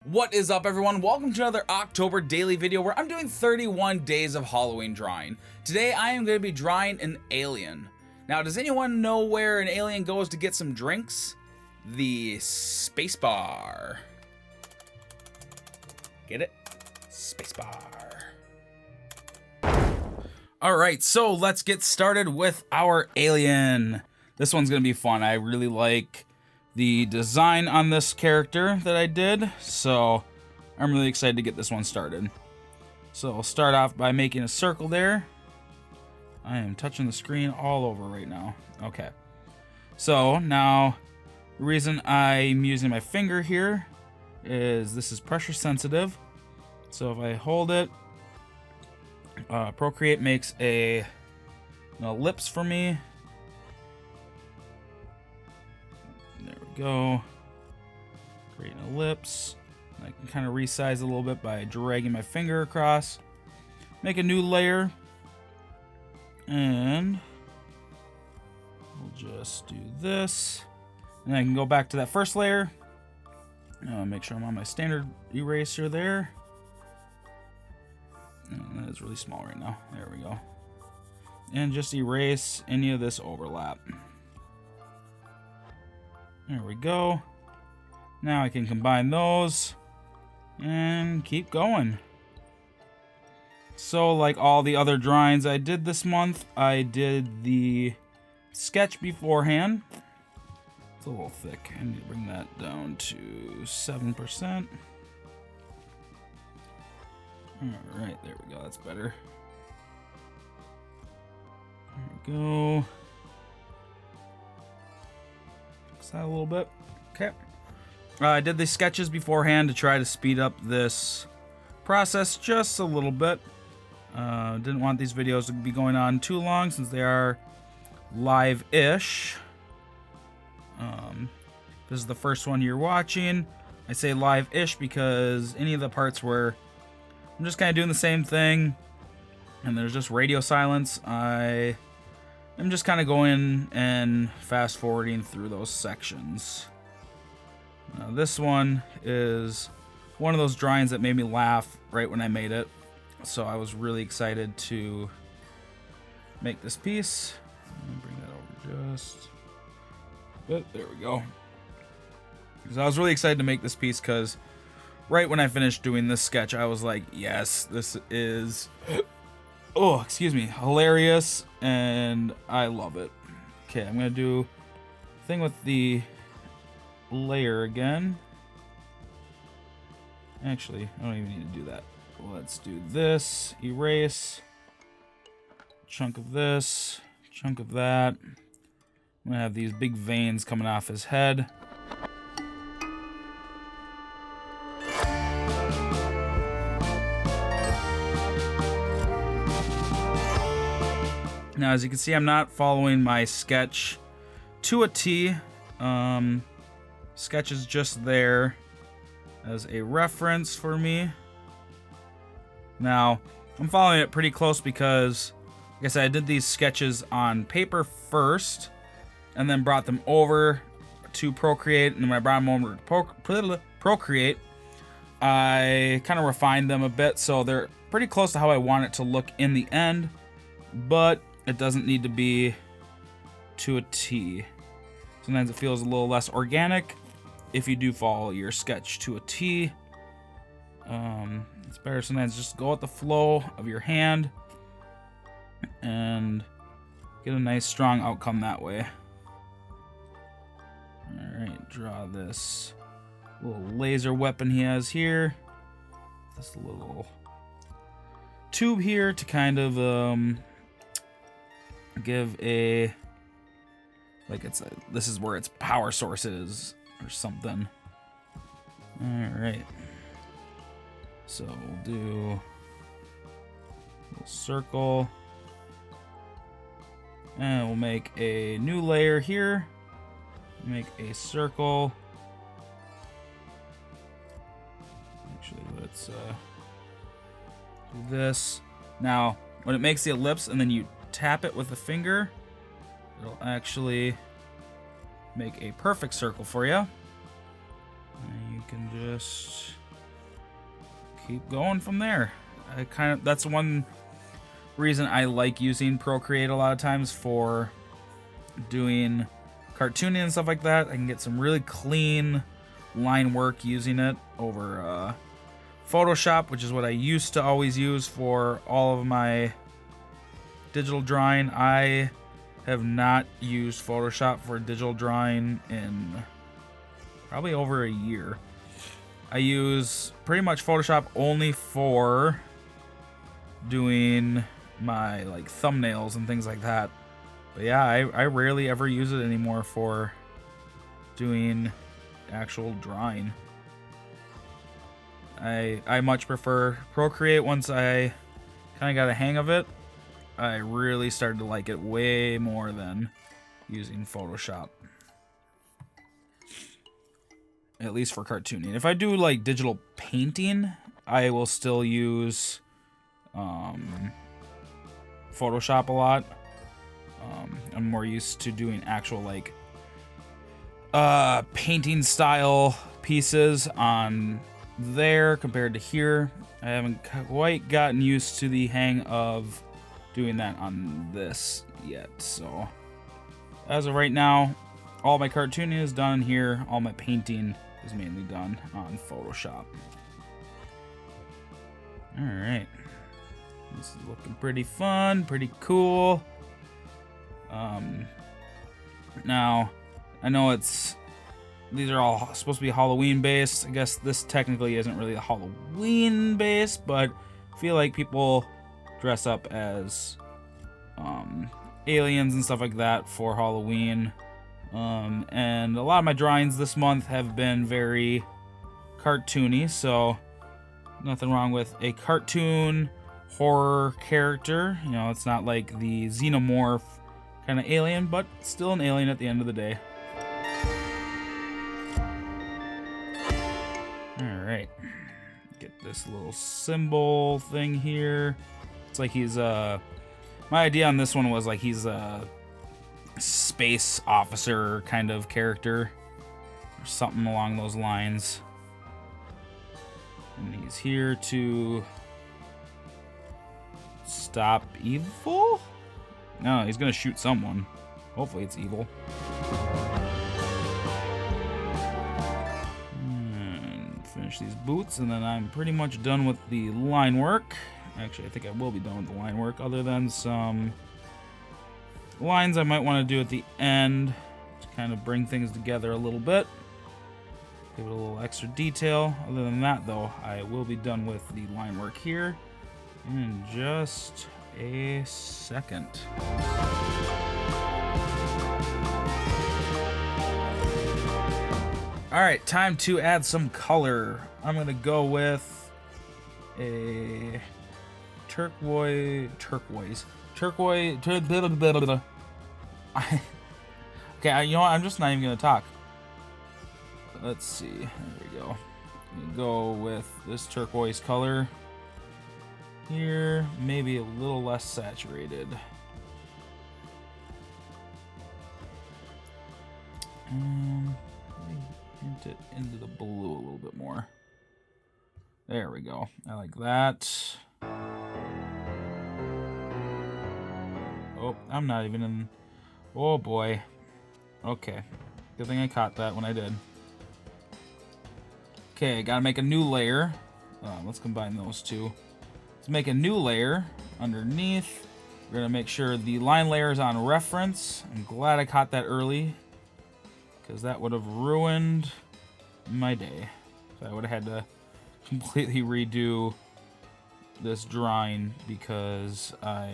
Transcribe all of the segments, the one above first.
What is up, everyone? Welcome to another October daily video where I'm doing 31 days of Halloween drawing. Today I am going to be drawing an alien. Now, does anyone know where an alien goes to get some drinks? The space bar. Get it? Space bar. Alright, so let's get started with our alien. This one's going to be fun. I really like the design on this character that I did, so I'm really excited to get this one started. So I'll start off by making a circle there. I am touching the screen all over right now. Okay, so now the reason I'm using my finger here is this is pressure sensitive, so if I hold it, Procreate makes an ellipse for me. There we go. Create an ellipse. I can kind of resize it a little bit by dragging my finger across. Make a new layer. And we'll just do this. And I can go back to that first layer. Make sure I'm on my standard eraser there. And that is really small right now. There we go. And just erase any of this overlap. There we go. Now I can combine those and keep going. So like all the other drawings I did this month, I did the sketch beforehand. It's a little thick. I need to bring that down to 7%. Alright, there we go. That's better. There we go. That a little bit. Okay. I did the sketches beforehand to try to speed up this process just a little bit. Didn't want these videos to be going on too long since they are live-ish. This is the first one you're watching. I say live-ish because any of the parts where I'm just kind of doing the same thing and there's just radio silence, I'm just kind of going and fast forwarding through those sections. Now this one is one of those drawings that made me laugh right when I made it. So I was really excited to make this piece. Let me bring that over just a bit. There we go. So I was really excited to make this piece because right when I finished doing this sketch, I was like, yes, this is... oh, excuse me, hilarious, and I love it. Okay, I'm gonna do a thing with the layer again. Actually, I don't even need to do that. Let's do this, erase, chunk of this, chunk of that. I'm gonna have these big veins coming off his head. Now, as you can see, I'm not following my sketch to a T. Sketch is just there as a reference for me. Now, I'm following it pretty close because, like I said, I did these sketches on paper first and then brought them over to Procreate. And then when I brought them over to Procreate, I kind of refined them a bit. So they're pretty close to how I want it to look in the end. But it doesn't need to be to a T. Sometimes it feels a little less organic if you do follow your sketch to a T. It's better sometimes just go with the flow of your hand and get a nice strong outcome that way. Alright, draw this little laser weapon he has here. This little tube here to kind of give a, like, this is where its power source is or something. All right, so we'll do a little circle and we'll make a new layer here, make a circle. Actually, let's do this. Now when it makes the ellipse and then you tap it with the finger, it'll actually make a perfect circle for you. And you can just keep going from there. That's one reason I like using Procreate a lot of times for doing cartooning and stuff like that. I can get some really clean line work using it over Photoshop, which is what I used to always use for all of my digital drawing. I have not used Photoshop for digital drawing in probably over a year. I use pretty much Photoshop only for doing my like thumbnails and things like that. But yeah, I rarely ever use it anymore for doing actual drawing. I much prefer Procreate. Once I kind of got a hang of it, I really started to like it way more than using Photoshop. At least for cartooning. If I do like digital painting, I will still use Photoshop a lot. I'm more used to doing actual like painting style pieces on there compared to here. I haven't quite gotten used to the hang of doing that on this yet. So as of right now, all my cartooning is done here. All my painting is mainly done on Photoshop. All right, this is looking pretty fun, pretty cool. Now I know these are all supposed to be Halloween based. I guess this technically isn't really a Halloween based, but I feel like people dress up as aliens and stuff like that for Halloween. And a lot of my drawings this month have been very cartoony, so nothing wrong with a cartoon horror character. You know, it's not like the xenomorph kind of alien, but still an alien at the end of the day. Alright, get this little symbol thing here. It's like he's my idea on this one was like he's a space officer kind of character or something along those lines, and he's here to stop evil. No, he's gonna shoot someone. Hopefully it's evil. And finish these boots, and then I'm pretty much done with the line work. Actually, I think I will be done with the line work, other than some lines I might want to do at the end to kind of bring things together a little bit. Give it a little extra detail. Other than that, though, I will be done with the line work here in just a second. Alright, time to add some color. I'm going to go with a turquoise. Okay, you know what? I'm just not even going to talk. Let's see. There we go. Go with this turquoise color here. Maybe a little less saturated. Hint it into the blue a little bit more. There we go. I like that. Oh, I'm not even in. Oh boy. Okay. Good thing I caught that when I did. Okay, gotta make a new layer. Let's combine those two. Let's make a new layer underneath. We're gonna make sure the line layer is on reference. I'm glad I caught that early, because that would have ruined my day. So I would have had to completely redo this drawing because what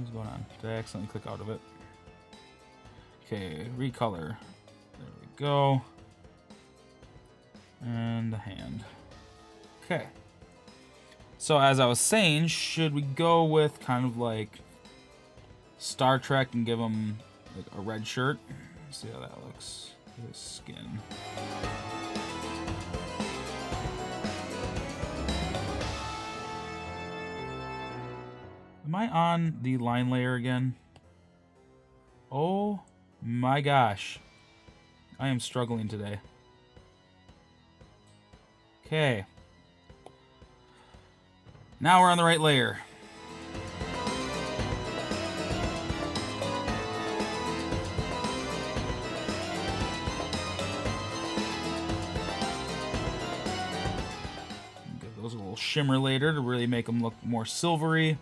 is going on? Did I accidentally click out of it? Okay, recolor. There we go. And the hand. Okay. So as I was saying, should we go with kind of like Star Trek and give him like a red shirt? See how that looks. His skin. Am I on the line layer again? Oh my gosh. I am struggling today. Okay. Now we're on the right layer. Give those a little shimmer later to really make them look more silvery.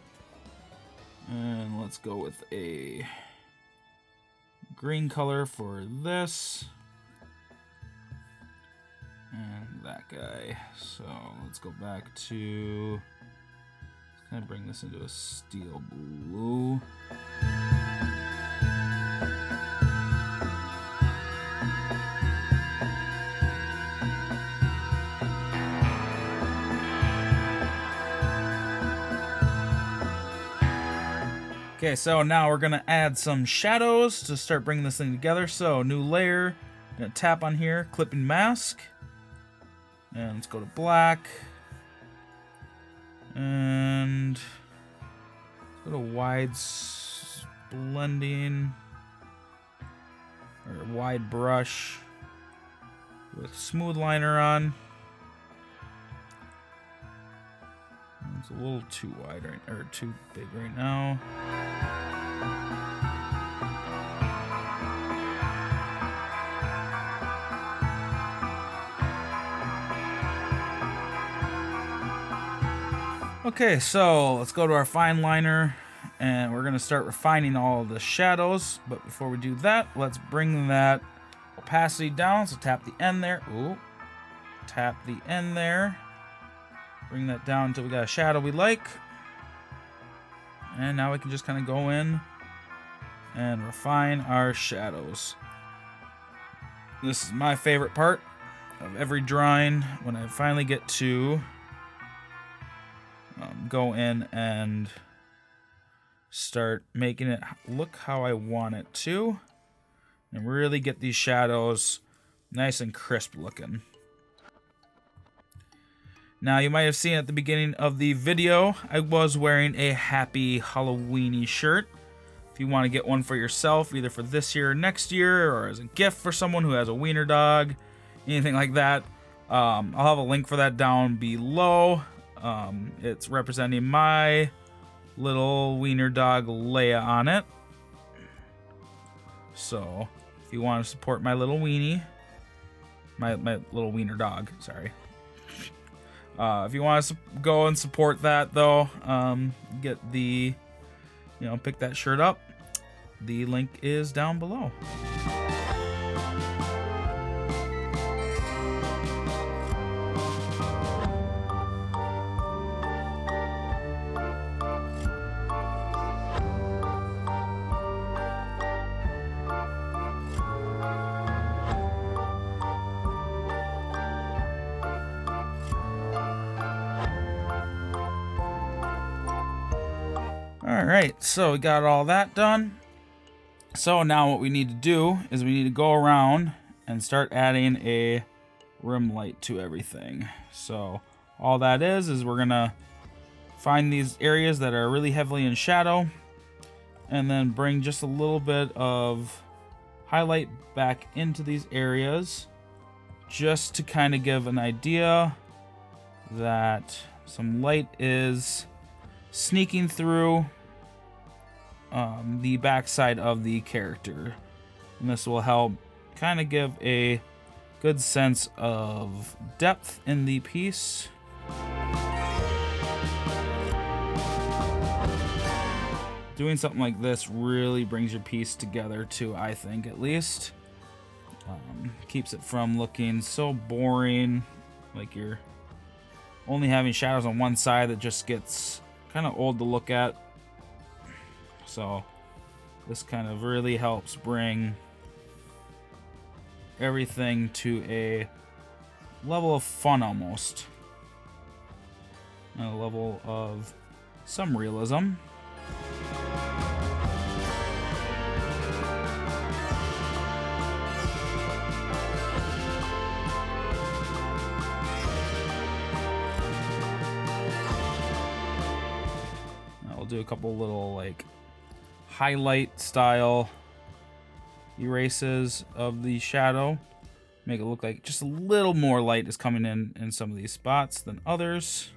And let's go with a green color for this. And that guy. So let's go back to, let's kind of bring this into a steel blue. Okay, so now we're gonna add some shadows to start bringing this thing together. So new layer, gonna tap on here, clipping mask. And let's go to black. And let's go to wide blending. Or wide brush. With smooth liner on. It's a little too wide right, or too big right now. Okay, so let's go to our fine liner and we're gonna start refining all the shadows. But before we do that, let's bring that opacity down. So tap the end there. Ooh, tap the end there. Bring that down until we got a shadow we like. And now we can just kind of go in and refine our shadows. This is my favorite part of every drawing, when I finally get to go in and start making it look how I want it to, and really get these shadows nice and crisp looking. Now, you might have seen at the beginning of the video, I was wearing a Happy Halloween-y shirt. If you want to get one for yourself, either for this year or next year, or as a gift for someone who has a wiener dog, anything like that, I'll have a link for that down below. It's representing my little wiener dog, Leia, on it. So, if you want to support my little weenie, my little wiener dog, sorry. If you want to go and support that, though, get the, pick that shirt up. The link is down below. Alright, so we got all that done. So now what we need to do is we need to go around and start adding a rim light to everything. So all that is we're gonna find these areas that are really heavily in shadow and then bring just a little bit of highlight back into these areas just to kind of give an idea that some light is sneaking through the backside of the character, and this will help kind of give a good sense of depth in the piece. Doing something like this really brings your piece together too, I think, at least. Keeps it from looking so boring, like you're only having shadows on one side that just gets kind of old to look at. So this kind of really helps bring everything to a level of fun almost, and a level of some realism. Now we'll do a couple little like highlight style erases of the shadow, make it look like just a little more light is coming in some of these spots than others.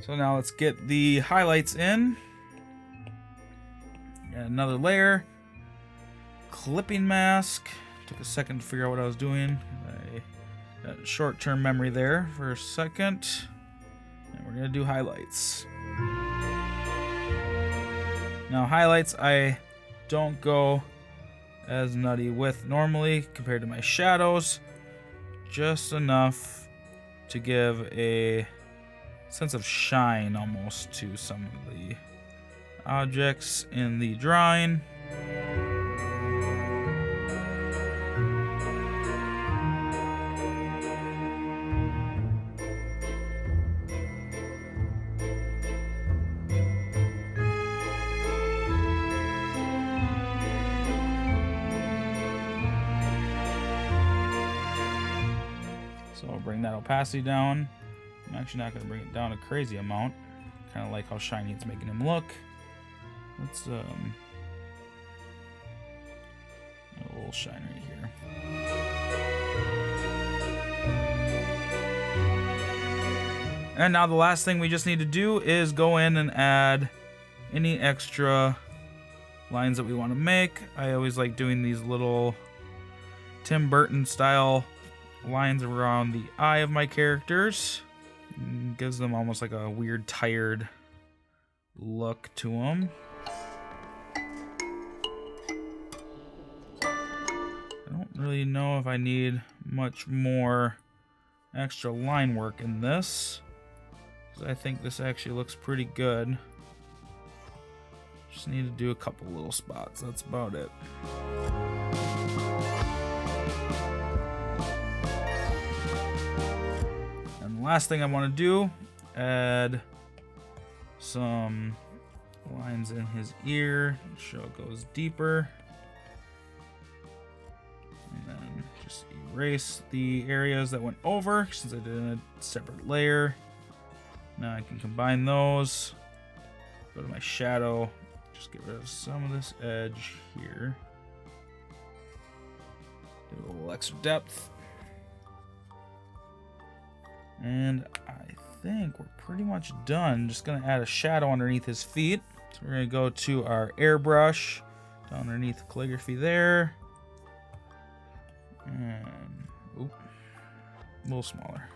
So now let's get the highlights in. Add another layer. Clipping mask. Took a second to figure out what I was doing. I got short-term memory there for a second. And we're gonna do highlights. Now highlights I don't go as nutty with normally compared to my shadows. Just enough to give a sense of shine almost to some of the objects in the drawing. So I'll bring that opacity down. I'm actually not going to bring it down a crazy amount. Kind of like how shiny it's making him look. Let's a little shine right here. And now the last thing we just need to do is go in and add any extra lines that we want to make. I always like doing these little Tim Burton style lines around the eye of my characters. Gives them almost like a weird tired look to them. I don't really know if I need much more extra line work in this, because I think this actually looks pretty good. Just need to do a couple little spots. That's about it. And the last thing I want to do, add some lines in his ear. Show it goes deeper. And then just erase the areas that went over since I did a separate layer. Now I can combine those. Go to my shadow. Just get rid of some of this edge here. Give it a little extra depth. And I think we're pretty much done. Just gonna add a shadow underneath his feet. So we're gonna go to our airbrush down underneath the calligraphy there. And oop, a little smaller.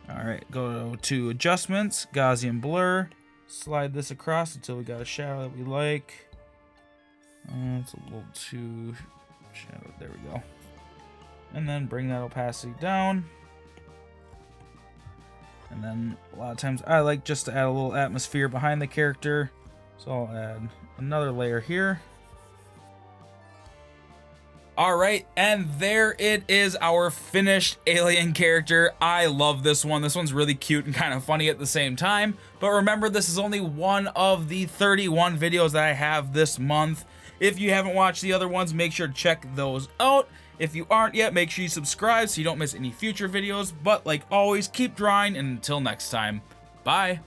Alright, go to adjustments, Gaussian blur, slide this across until we got a shadow that we like. It's a little too shadowed, there we go. And then bring that opacity down. And then a lot of times I like just to add a little atmosphere behind the character. So I'll add another layer here. All right, and there it is, our finished alien character. I love this one. This one's really cute and kind of funny at the same time. But remember, this is only one of the 31 videos that I have this month. If you haven't watched the other ones, make sure to check those out. If you aren't yet, make sure you subscribe so you don't miss any future videos. But like always, keep drawing, and until next time, bye.